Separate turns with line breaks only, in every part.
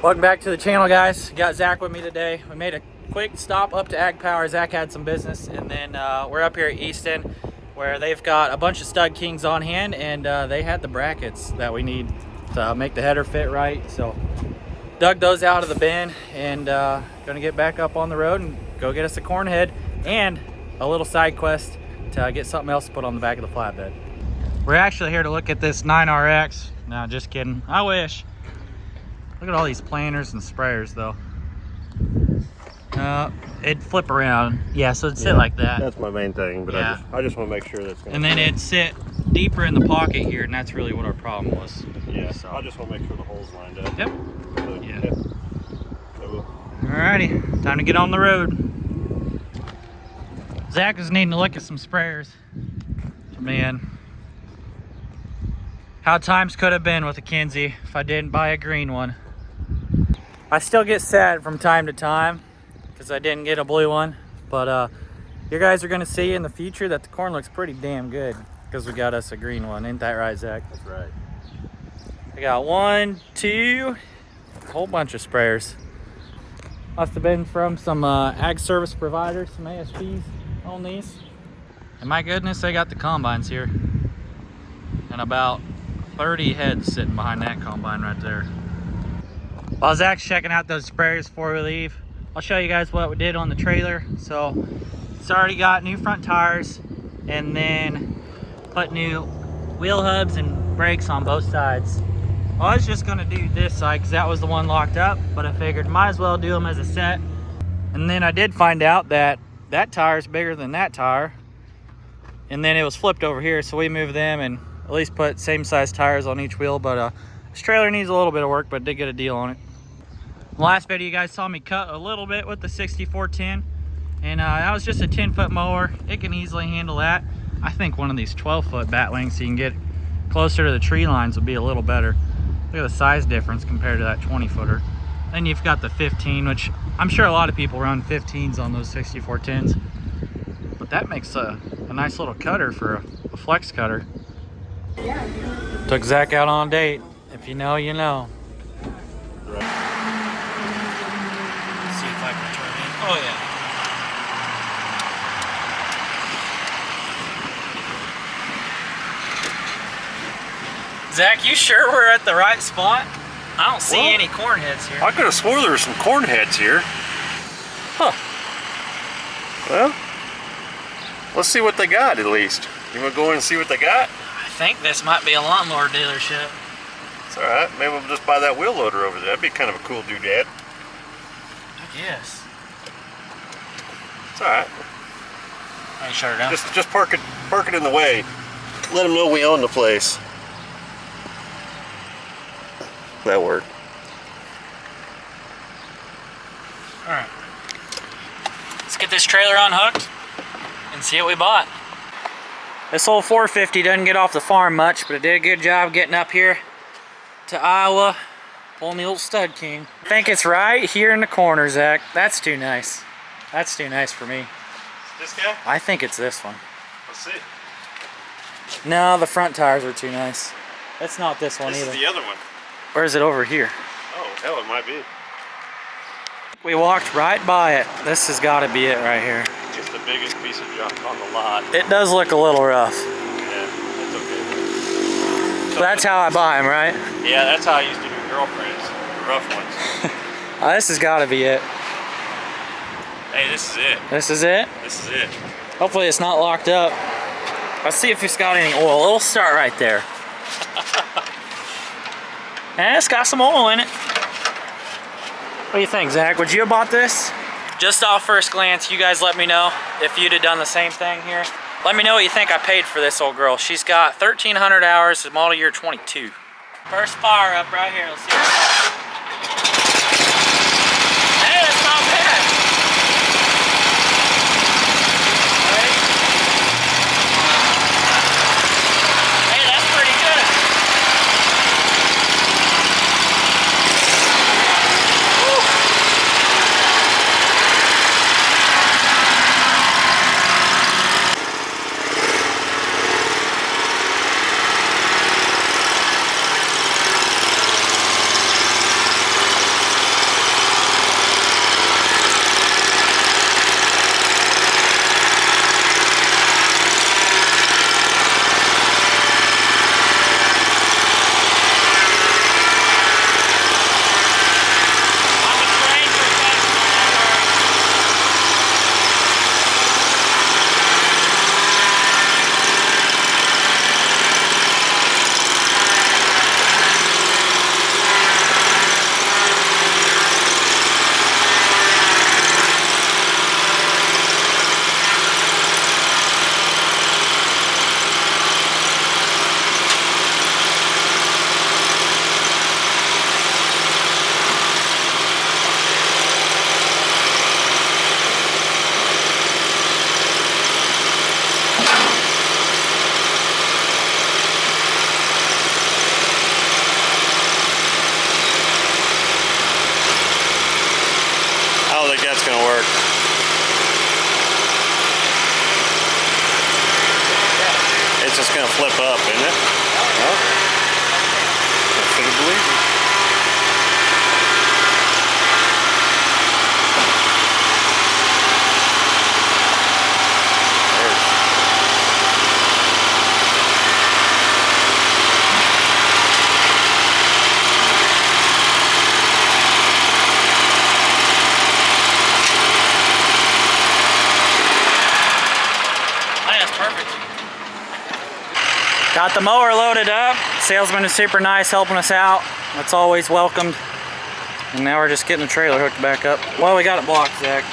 Welcome back to the channel, guys. Got Zach with me today. We made a quick stop up to Ag Power. Zach had some business, and then we're up here at Easton where they've got a bunch of stud kings on hand, and they had the brackets that we need to make the header fit right. So dug those out of the bin and gonna get back up on the road and go get us a corn head and a little side quest to get something else to put on the back of the flatbed. We're actually here to look at this 9RX. No, just kidding. I wish. Look at all these planters and sprayers, though. It'd flip around. Yeah, so it'd sit like that.
That's my main thing, but yeah. I just want to make sure that's going to...
And then it'd sit deeper in the pocket here, and that's really what our problem was.
Yeah, so I just want to make sure the hole's lined up.
Yep.
So,
yeah.
So
alrighty, time to get on the road. Zach is needing to look at some sprayers. Man, how times could have been with a Kinsey if I didn't buy a green one. I still get sad from time to time because I didn't get a blue one, but you guys are going to see in the future that the corn looks pretty damn good because we got us a green one. Ain't that right, Zach?
That's right.
I got 1, 2, a whole bunch of sprayers. Must have been from some ag service providers, some ASPs on these. And my goodness, they got the combines here. And about 30 heads sitting behind that combine right there. While Zach's checking out those sprayers before we leave, I'll show you guys what we did on the trailer. So it's already got new front tires and then put new wheel hubs and brakes on both sides. I was just gonna do this side because that was the one locked up, but I figured might as well do them as a set. And then I did find out that that tire is bigger than that tire. And then it was flipped over here, so we moved them and at least put same size tires on each wheel. But this trailer needs a little bit of work, but did get a deal on it. The last video you guys saw me cut a little bit with the 6410, and that was just a 10-foot mower. It can easily handle that. I think one of these 12-foot bat lengths so you can get closer to the tree lines would be a little better. Look at the size difference compared to that 20-footer. Then you've got the 15, which I'm sure a lot of people run 15s on those 6410s. But that makes a nice little cutter for a flex cutter. Took Zach out on a date. If you know, you know. See if I can turn in. Oh yeah. Zach, you sure we're at the right spot? I don't see any corn heads here.
I could have swore there were some corn heads here.
Huh.
Well, let's see what they got at least. You want to go in and see what they got?
I think this might be a lawnmower dealership.
It's alright. Maybe we'll just buy that wheel loader over there. That'd be kind of a cool doodad.
I guess.
It's alright.
Are you sure down?
Just park it in the way. Let them know we own the place. That worked.
Alright. Let's get this trailer unhooked and see what we bought. This old 450 doesn't get off the farm much, but it did a good job getting up here to Iowa, pulling the old stud king. I think it's right here in the corner, Zach. That's too nice. That's too nice for me.
This guy?
I think it's this one.
Let's see.
No, the front tires are too nice. That's not this one either.
This is the other one.
Or is it over here?
Oh, hell, it might be.
We walked right by it. This has got to be it right here.
It's the biggest piece of junk on the lot.
It does look a little rough.
Yeah, it's okay.
So that's how I buy them, right?
Yeah, that's how I used to do girlfriends. The rough ones.
This has got to be it.
Hey, this is it.
This is it?
This is it.
Hopefully it's not locked up. Let's see if it's got any oil. It'll start right there. And it's got some oil in it. What do you think, Zach? Would you have bought this? Just off first glance, you guys let me know if you'd have done the same thing here. Let me know what you think I paid for this old girl. She's got 1,300 hours, model year 22. First fire up right here. Let's see what's up. Hey, that's not bad. Right? Hey, that's pretty good.
It's just gonna flip up, isn't it? Huh? I couldn't believe it.
Got the mower loaded up. Salesman is super nice, helping us out. That's always welcomed. And now we're just getting the trailer hooked back up. Well, we got it blocked, Zach.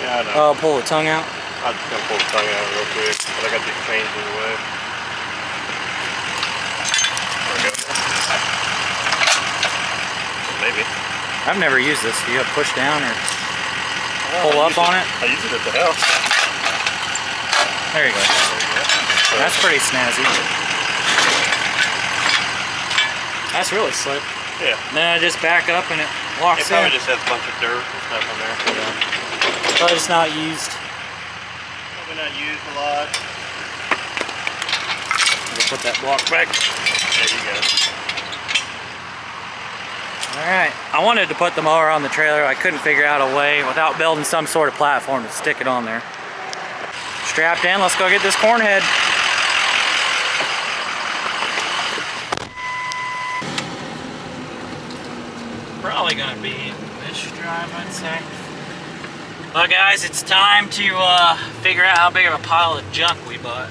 Yeah, I know.
Oh, pull the tongue out.
I'm just gonna pull the tongue out real quick, but I got these chains in the way. There we go. Maybe.
I've never used this. Do you have push down or pull up on it?
I use it at the house.
There you go.
So,
that's pretty snazzy. That's really slick.
Yeah.
And then I just back up and it locks
it probably
in.
just has a bunch of dirt and stuff on there.
Yeah. Probably just not used.
Probably not used a lot.
We'll put that block back.
There you go.
Alright, I wanted to put the mower on the trailer. I couldn't figure out a way without building some sort of platform to stick it on there. Strapped in, let's go get this corn head. Probably gonna be this drive, I'd say. Well guys, it's time to figure out how big of a pile of junk we bought.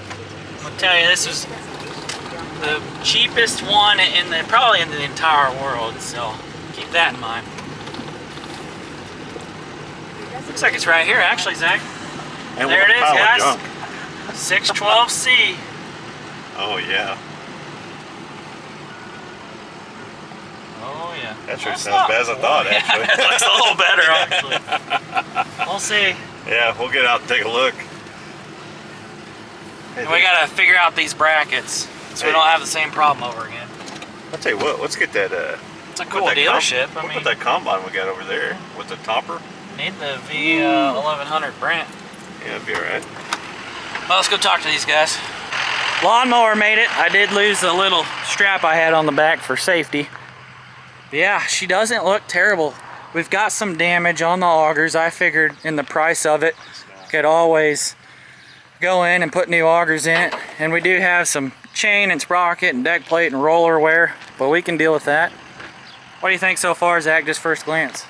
I'll tell you, this was the cheapest one probably in the entire world, so keep that in mind. Looks like it's right here actually, Zach.
And
there it is, guys.
Junk.
612C.
Oh yeah.
Oh yeah.
That sure sounds bad as I thought, actually.
Yeah, it looks a little better, actually. We'll see.
Yeah, we'll get out and take a look.
And we gotta figure out these brackets so we don't have the same problem over again.
I'll tell you what, let's get that.
It's a cool dealership.
We'll put that combine we got over there with the topper.
Need the V1100 Brent.
Yeah, it'd be alright.
Well, let's go talk to these guys. Lawnmower made it. I did lose the little strap I had on the back for safety. Yeah, she doesn't look terrible. We've got some damage on the augers. I figured in the price of it, could always go in and put new augers in it. And we do have some chain and sprocket and deck plate and roller wear, but we can deal with that. What do you think so far, Zach, just first glance?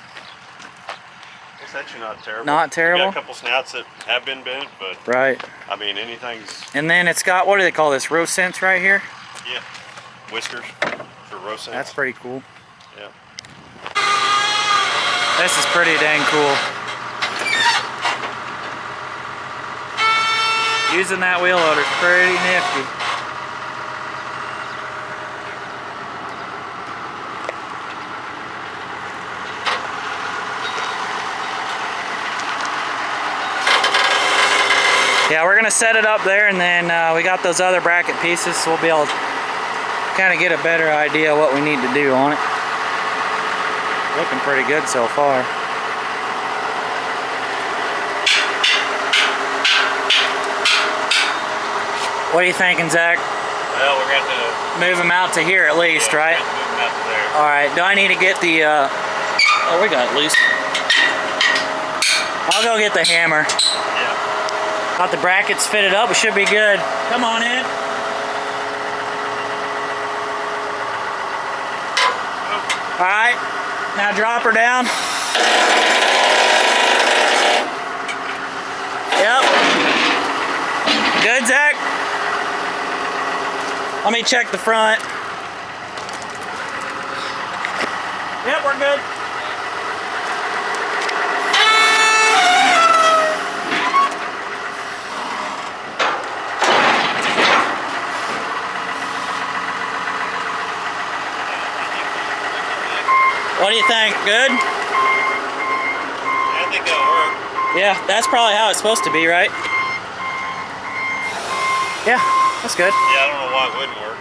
It's actually not terrible.
Not terrible?
We got a couple snouts that have been bent, but
right.
I mean, anything's...
And then it's got, what do they call this, row sense right here?
Yeah, whiskers for row sense.
That's pretty cool.
Yeah.
This is pretty dang cool. Using that wheel loader is pretty nifty. Yeah, we're gonna set it up there, and then we got those other bracket pieces, so we'll be able to kind of get a better idea of what we need to do on it. Looking pretty good so far. What are you thinking, Zach?
Well, we're going to
move them out to here at least, right?
Move them out to there.
All right. Do I need to get the? Oh, we got it loose. I'll go get the hammer.
Yeah.
Got the brackets fitted up. We should be good. Come on in. All right. Now drop her down. Yep. Good, Zach? Let me check the front. Yep, we're good. What do you think? Good?
I think that'll work.
Yeah, that's probably how it's supposed to be, right? Yeah, that's good.
Yeah, I don't know why it wouldn't work.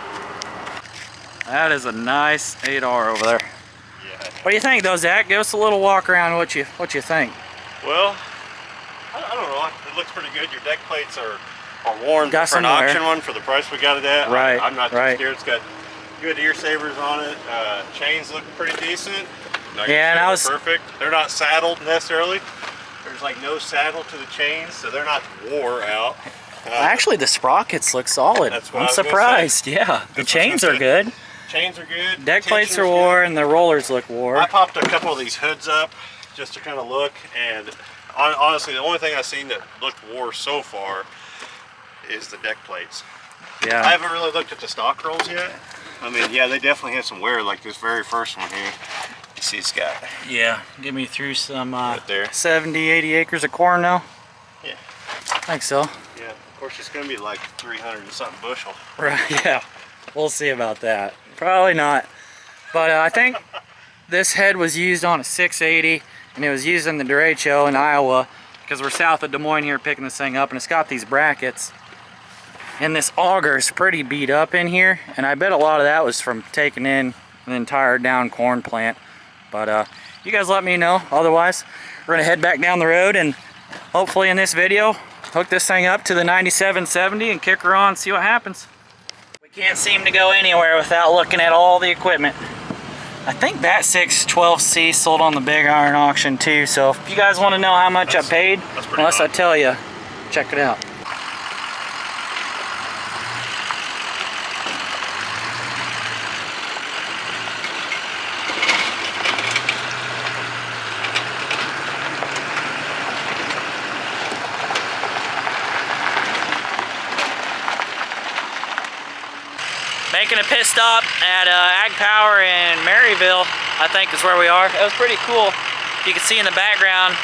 That is a nice 8R over there.
Yeah.
What do you think, though, Zach? Give us a little walk around. What you think?
Well, I don't know. It looks pretty good. Your deck plates are worn
got
for an
some wear.
auction one for the price we got it at.
Right.
I'm not too
right.
scared. It's got good ear savers on it. Chains look pretty decent.
Yeah, and I was
perfect. They're not saddled necessarily. There's like no saddle to the chains, so they're not wore out.
Actually, the sprockets look solid.
That's what
I'm
I was gonna
surprised.
say.
Yeah, the chains are good.
Chains are good.
Deck plates are wore, and the rollers look wore.
I popped a couple of these hoods up just to kind of look, and honestly, the only thing I've seen that looked wore so far is the deck plates.
Yeah.
I haven't really looked at the stock rolls yet. I mean, yeah, they definitely have some wear, like this very first one here. You see it's got.
Yeah, get me through some
right there.
70, 80 acres of corn now.
Yeah.
I think so.
Yeah, of course it's going to be like 300 and something bushel.
Right, yeah. We'll see about that. Probably not. But I think this head was used on a 680, and it was used in the derecho in Iowa, because we're south of Des Moines here picking this thing up, and it's got these brackets. And this auger is pretty beat up in here, and I bet a lot of that was from taking in an entire down corn plant. But you guys let me know. Otherwise, we're gonna head back down the road, and hopefully in this video, hook this thing up to the 9770 and kick her on, see what happens. We can't seem to go anywhere without looking at all the equipment. I think that 612C sold on the Big Iron auction too, so if you guys want to know how much I paid, unless I tell you, check it out. Making a pit stop at Ag Power in Maryville, I think is where we are. It was pretty cool. You can see in the background,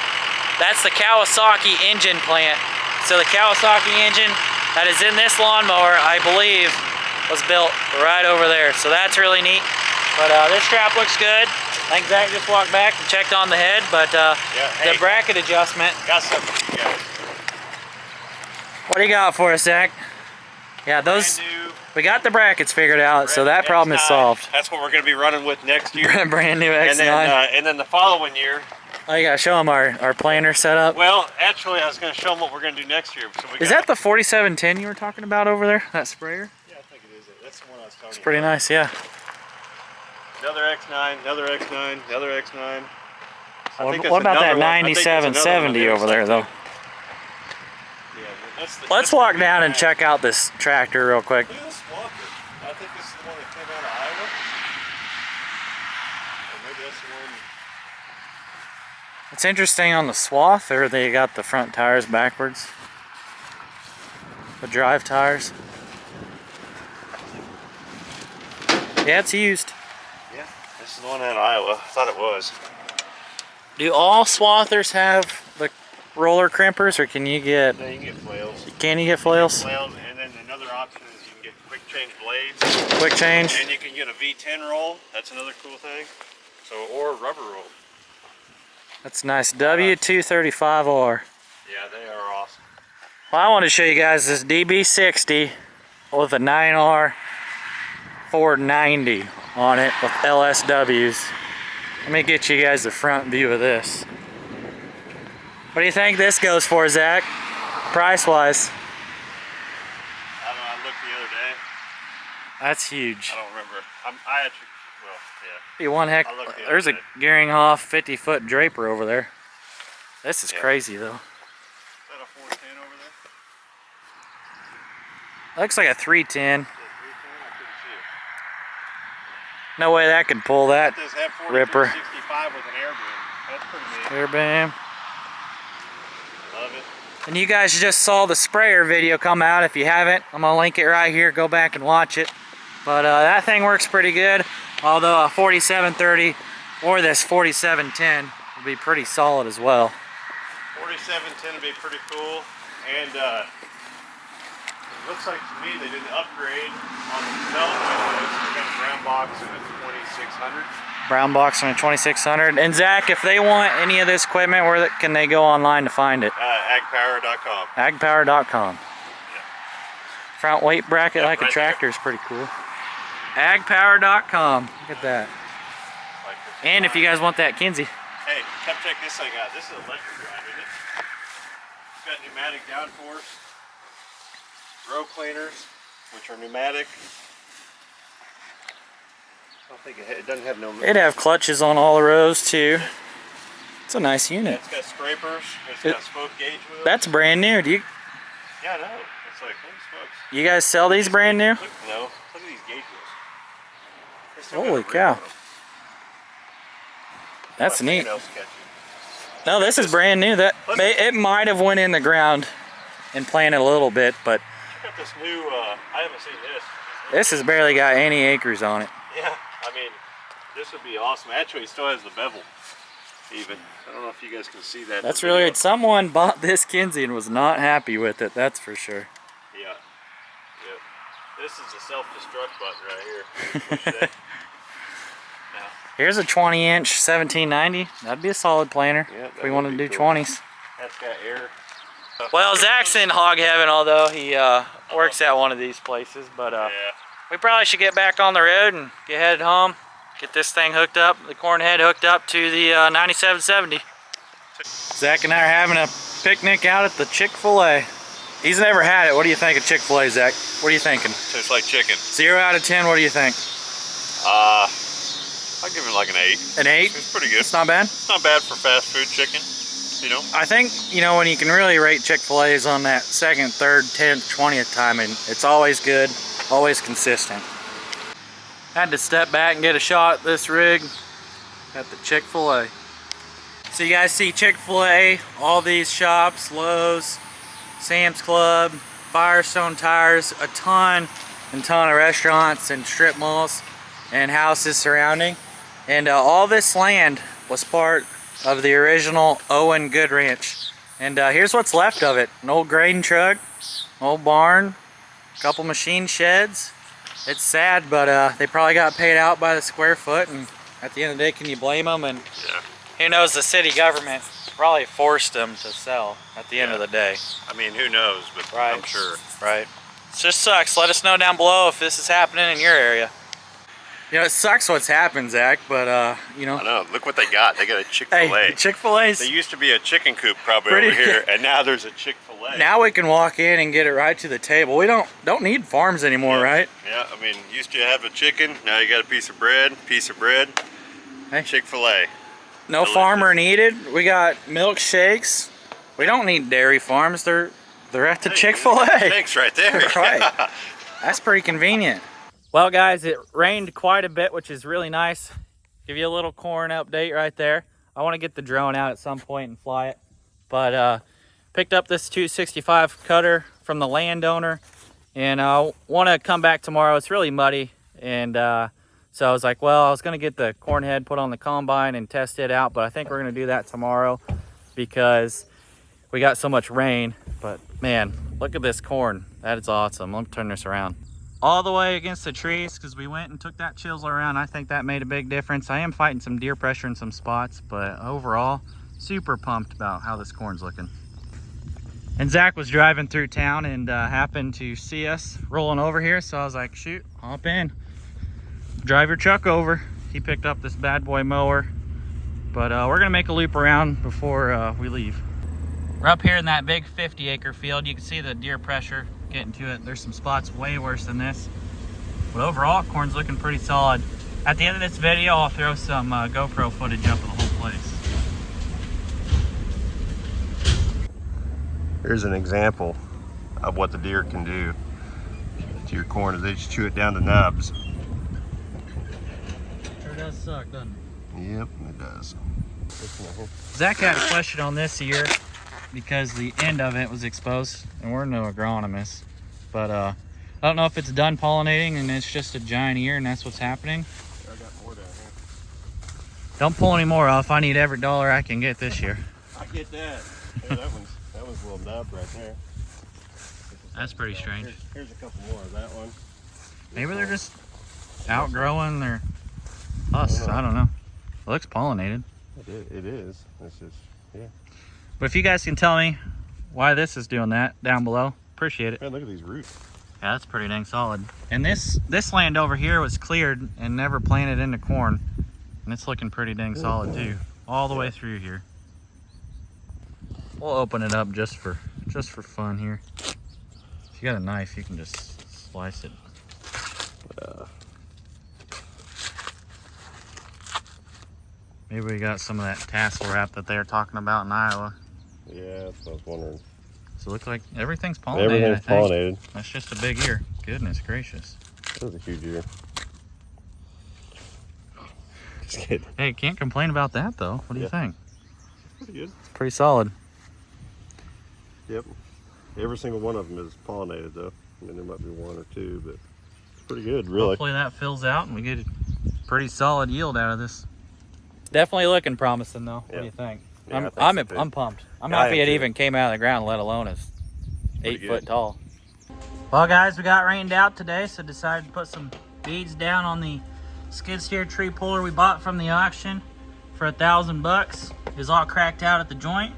that's the Kawasaki engine plant. So the Kawasaki engine that is in this lawnmower, I believe, was built right over there. So that's really neat. But this strap looks good. I think Zach just walked back and checked on the head, but yeah, hey, the bracket adjustment.
Got something for you guys.
What do you got for us, Zach? Yeah, those. We got the brackets figured out, so that problem is solved.
That's what we're going to be running with next year.
Brand new X9.
And then the following year.
Oh, you got to show them our planter setup.
Well, actually, I was going to show them what we're going to do next year. So
is that the 4710 you were talking about over there? That sprayer?
Yeah, I think it is. That's the one I was talking about.
It's pretty nice, yeah.
Another X9, another X9, another X9.
What about that 9770 over there, though? Let's walk down and check out this tractor real quick.
Look at this walker. I think this is the one that came out of Iowa. Or maybe that's the one.
It's interesting on the swath, or they got the front tires backwards. The drive tires. Yeah, it's used.
Yeah, this is the one out of Iowa. I thought it was.
Do all swathers have the roller crimpers, or can you get?
No, you can get flails.
Can you get flails?
Flails, and then another option is you can get quick change blades.
Quick change.
And you can get a V10 roll. That's another cool thing. So, or rubber roll.
That's nice. W235R.
Yeah, they are awesome.
Well, I want to show you guys this DB60 with a 9R 490 on it with LSWs. Let me get you guys the front view of this. What do you think this goes for, Zach? Price-wise?
I don't know, I looked the other day.
That's huge.
I don't remember. I actually, well, yeah.
Be one heck. There's a Geringhoff 50-foot draper over there. This is crazy, though.
Is that a 410 over there?
Looks like a 310.
Is it 310? I couldn't see it.
No way that could pull that
It does have
ripper.
4365 with an air boom. That's pretty neat.
Air beam.
Love it.
And you guys just saw the sprayer video come out. If you haven't, I'm gonna link it right here. Go back and watch it. But that thing works pretty good. Although a 4730 or this 4710 will be pretty solid as well.
4710 would be pretty cool. And it looks like to me they did an upgrade on the development. We got a brown box and a 2600.
Brown box and a 2600. And Zach, if they want any of this equipment, where can they go online to find it?
Agpower.com.
Agpower.com.
Yeah.
Front weight bracket like a tractor is pretty cool. Agpower.com. Look at that. And if you guys want that Kinsey.
Hey, come check this thing out. This is electric drive, isn't it? It's got pneumatic downforce. row cleaners, which are pneumatic. I don't think it doesn't have no.
It'd have clutches on all the rows too. It's a nice unit.
It's got scrapers. It's got spoke gauge wheels.
That's brand new. Do you?
Yeah, I know. It's like, holy smokes.
You guys sell these brand new?
No. Look at these gauge wheels.
Holy cow. That's neat. No, this is brand new. It might have went in the ground and planted a little bit, but
check out this new. I haven't seen this.
This has barely got any acres on it.
Yeah, I mean, this would be awesome. Actually, it still has the bevel. Even I don't know if you guys can see that.
That's really weird. Someone bought this Kinsey and was not happy with it. That's for sure.
Yeah. Yep. This is the self-destruct button right here.
Here's a 20-inch 1790. That'd be a solid planter if we wanted to do cool. 20s.
That's got air.
Well, Zach's in hog heaven, although he works at one of these places. But we probably should get back on the road and get headed home. Get this thing hooked up, the corn head hooked up to the 9770. Zach and I are having a picnic out at the Chick-fil-A. He's never had it. What do you think of Chick-fil-A, Zach? What are you thinking?
Tastes like chicken.
0 out of 10, what do you think?
I'll give it like an 8.
An 8?
It's pretty good.
It's not bad?
It's not bad for fast food chicken, you know?
I think, you know, when you can really rate Chick-fil-A is on that 2nd, 3rd, 10th, 20th time, and it's always good, always consistent. Had to step back and get a shot at this rig at the Chick-fil-A. So you guys see Chick-fil-A, all these shops, Lowe's, Sam's Club, Firestone Tires, a ton of restaurants and strip malls and houses surrounding. And all this land was part of the original Owen Good Ranch. And here's what's left of it. An old grain truck, an old barn, a couple machine sheds. It's sad, but they probably got paid out by the square foot, and at the end of the day, can you blame them? And who knows, the city government probably forced them to sell at the end of the day.
I mean, who knows, but I'm sure.
Right. It just sucks. Let us know down below if this is happening in your area. You know, it sucks what's happened, Zach, but, you know.
I know. Look what they got. They got a Chick-fil-A.
Hey, Chick-fil-A's.
There used to be a chicken coop probably over here, and now there's a Chick-fil-A.
Now we can walk in and get it right to the table. We don't need farms anymore, right?
Yeah, I mean, used to have a chicken. Now you got a piece of bread. Hey. Chick-fil-A.
No delicious. Farmer needed. We got milkshakes. We don't need dairy farms. They're at the Chick-fil-A.
Thanks right there.
Right. That's pretty convenient. Well, guys, it rained quite a bit, which is really nice. Give you a little corn update right there. I want to get the drone out at some point and fly it. But picked up this 265 cutter from the landowner, and I want to come back tomorrow. It's really muddy, and so I was like, well, I was going to get the corn head put on the combine and test it out, but I think we're going to do that tomorrow because we got so much rain. But man, look at this corn. That is awesome. Let me turn this around. All the way against the trees because we went and took that chisel around. I think that made a big difference. I am fighting some deer pressure in some spots, but overall, super pumped about how this corn's looking. And Zach was driving through town and happened to see us rolling over here, so I was like, shoot, hop in. Drive your truck over. He picked up this bad boy mower, but we're gonna make a loop around before we leave. We're up here in that big 50-acre field. You can see the deer pressure getting to it. There's some spots way worse than this, but overall, corn's looking pretty solid. At the end of this video, I'll throw some GoPro footage up of the whole place.
Here's an example of what the deer can do to your corn. They just chew it down to nubs.
Sure does suck, doesn't it?
Yep, it does.
Zach had a question on this year because the end of it was exposed, and we're no agronomists, but I don't know if it's done pollinating and it's just a giant ear and that's what's happening.
I got more down here.
Don't pull any more off. I need every dollar I can get this year.
I get that. Yeah, that one's a little nub right there.
That's pretty strange.
Here's a couple more of that one.
Maybe they're just outgrowing their husks. I don't know. It looks pollinated.
It is. It's just, yeah.
But if you guys can tell me why this is doing that down below, appreciate it.
Man, look at these roots.
Yeah, that's pretty dang solid. And this land over here was cleared and never planted into corn, and it's looking pretty dang solid too, all the way through here. We'll open it up just for fun here. you got a knife, you can just slice it. Maybe we got some of that tassel wrap that they were talking about in Iowa.
Yeah, that's what I was wondering.
So it looks like everything's pollinated.
Everything's pollinated.
That's just a big ear. Goodness gracious.
That was a huge ear. Just kidding.
Hey, can't complain about that though. What do you think?
Pretty good.
It's pretty solid.
Yep. Every single one of them is pollinated though. I mean, there might be one or two, but it's pretty good, really.
Hopefully that fills out and we get a pretty solid yield out of this. Definitely looking promising though. What do you think?
Yeah,
I'm pumped. I'm happy it even came out of the ground, let alone it's 8 foot tall. Well guys, we got rained out today, so decided to put some beads down on the skid steer tree puller we bought from the auction for $1,000. It was all cracked out at the joint.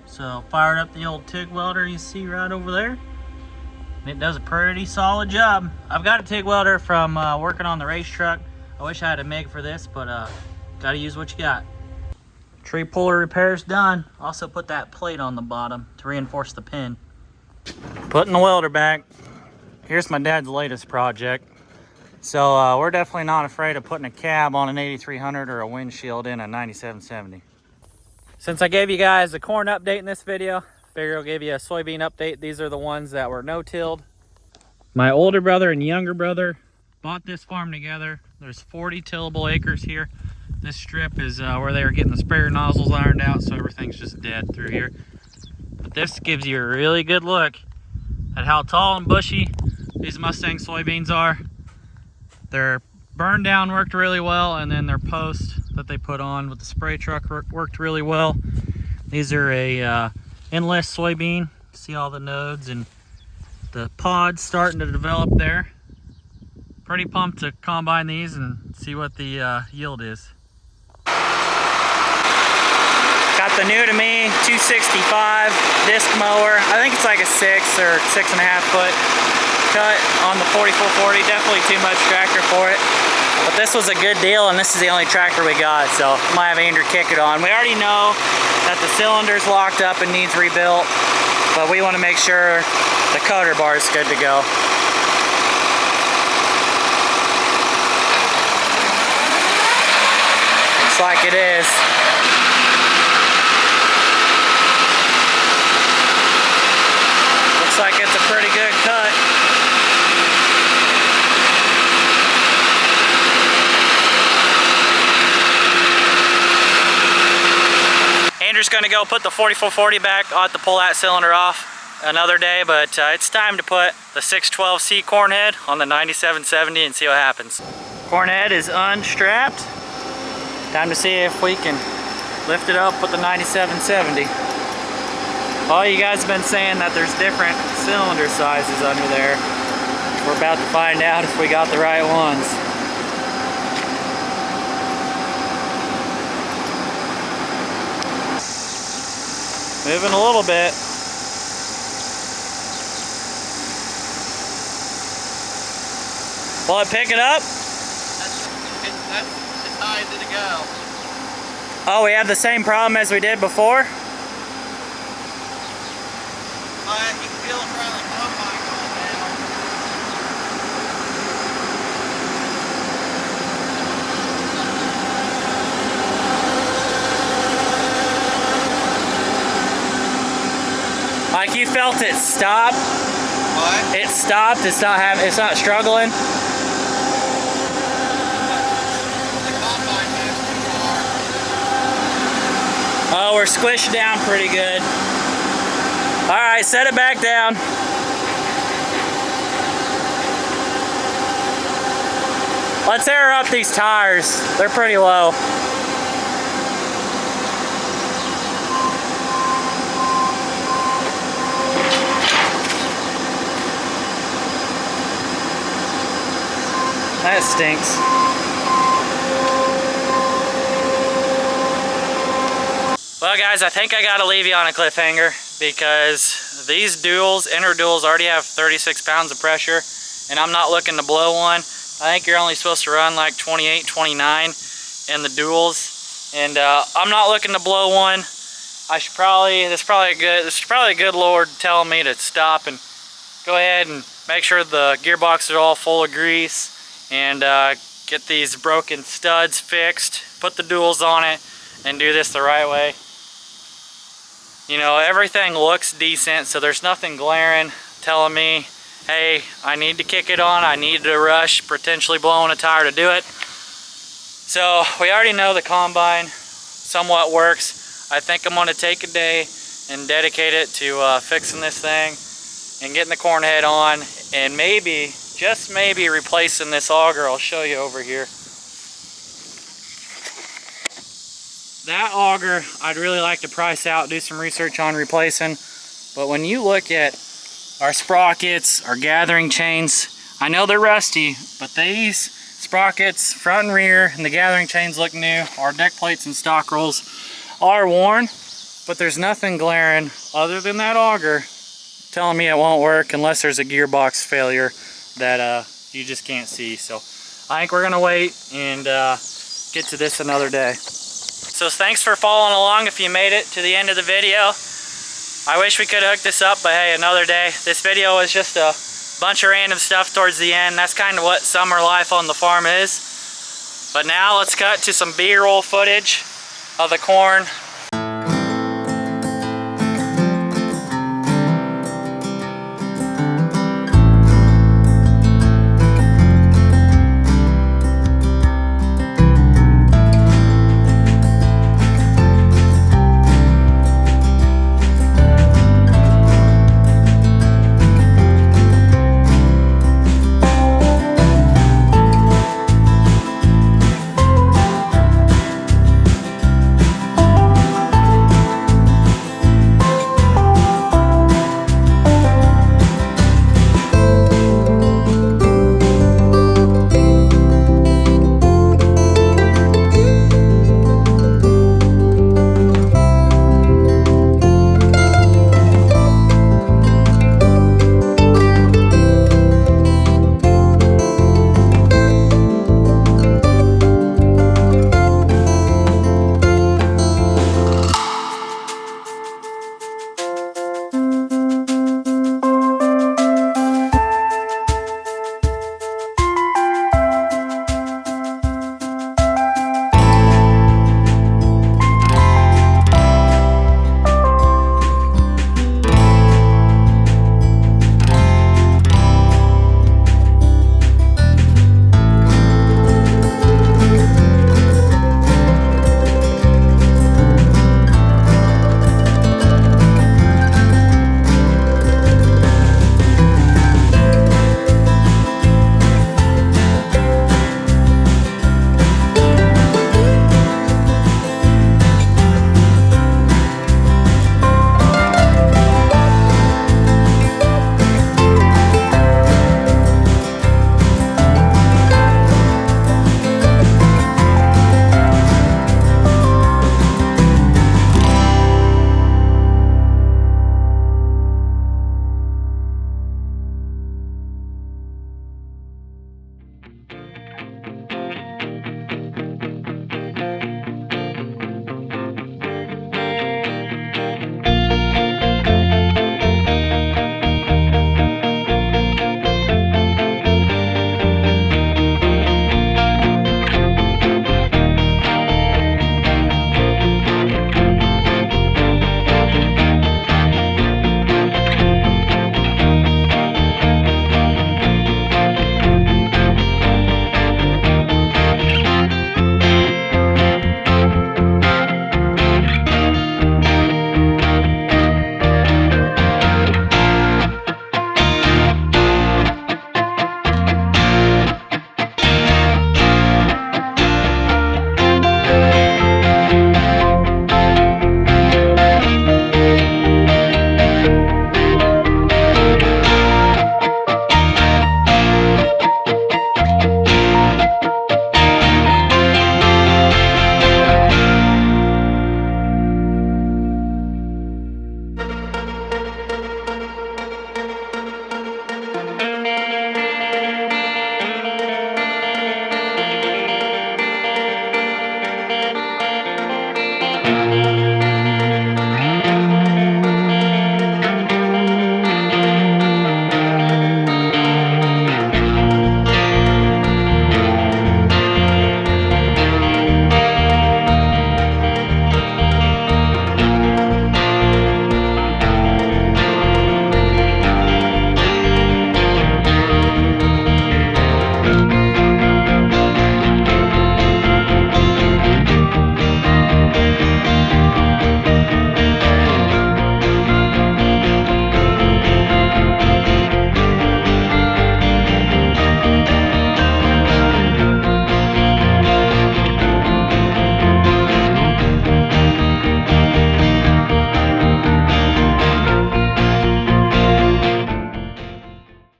So fired up the old TIG welder you see right over there. And it does a pretty solid job. I've got a TIG welder from working on the race truck. I wish I had a MIG for this, but gotta use what you got. Tree puller repairs done. Also put that plate on the bottom to reinforce the pin. Putting the welder back. Here's my dad's latest project. So we're definitely not afraid of putting a cab on an 8300 or a windshield in a 9770. Since I gave you guys a corn update in this video, figure I'll give you a soybean update. These are the ones that were no-tilled. My older brother and younger brother bought this farm together. There's 40 tillable acres here. This strip is where they were getting the sprayer nozzles ironed out, so everything's just dead through here. But this gives you a really good look at how tall and bushy these Mustang soybeans are. Their burn down worked really well, and then their post that they put on with the spray truck worked really well. These are a endless soybean. See all the nodes and the pods starting to develop there. Pretty pumped to combine these and see what the yield is. Got the new to me 265 disc mower. I think it's like a 6 or 6.5 foot cut on the 4440. Definitely too much tractor for it. But this was a good deal, and this is the only tractor we got, so I might have Andrew kick it on. We already know that the cylinder's locked up and needs rebuilt, but we want to make sure the coder bar is good to go. Looks like it is. Looks like it's a pretty good cut. Andrew's gonna go put the 4440 back. I'll have to pull that cylinder off another day, but it's time to put the 612C corn head on the 9770 and see what happens. Corn head is unstrapped. Time to see if we can lift it up with the 9770. All you guys have been saying that there's different cylinder sizes under there. We're about to find out if we got the right ones. Moving a little bit. Will it pick it up?
That's as high as it'll go.
Oh, we have the same problem as we did before?
You can feel it around the combine going down.
Like you felt it stop?
What?
It stopped, it's not struggling?
The combine moves too far.
Oh, we're squished down pretty good. All right, set it back down. Let's air up these tires. They're pretty low. That stinks. Well guys, I think I gotta leave you on a cliffhanger because these duals, inner duals, already have 36 pounds of pressure and I'm not looking to blow one. I think you're only supposed to run like 28, 29 in the duals, and I'm not looking to blow one. This is probably a good Lord telling me to stop and go ahead and make sure the gearbox is all full of grease and get these broken studs fixed, put the duals on it, and do this the right way. You know, everything looks decent, so there's nothing glaring telling me, hey, I need to kick it on, I need to rush, potentially blowing a tire to do it. So we already know the combine somewhat works. I think I'm going to take a day and dedicate it to fixing this thing and getting the corn head on, and maybe, just maybe, replacing this auger. I'll show you over here. That auger I'd really like to price out, do some research on replacing. But when you look at our sprockets, our gathering chains, I know they're rusty, but these sprockets, front and rear, and the gathering chains look new. Our deck plates and stock rolls are worn, but there's nothing glaring other than that auger telling me it won't work unless there's a gearbox failure that you just can't see. So I think we're gonna wait and get to this another day. So thanks for following along if you made it to the end of the video. I wish we could have hooked this up, but hey, another day. This video was just a bunch of random stuff towards the end. That's kind of what summer life on the farm is. But now let's cut to some B-roll footage of the corn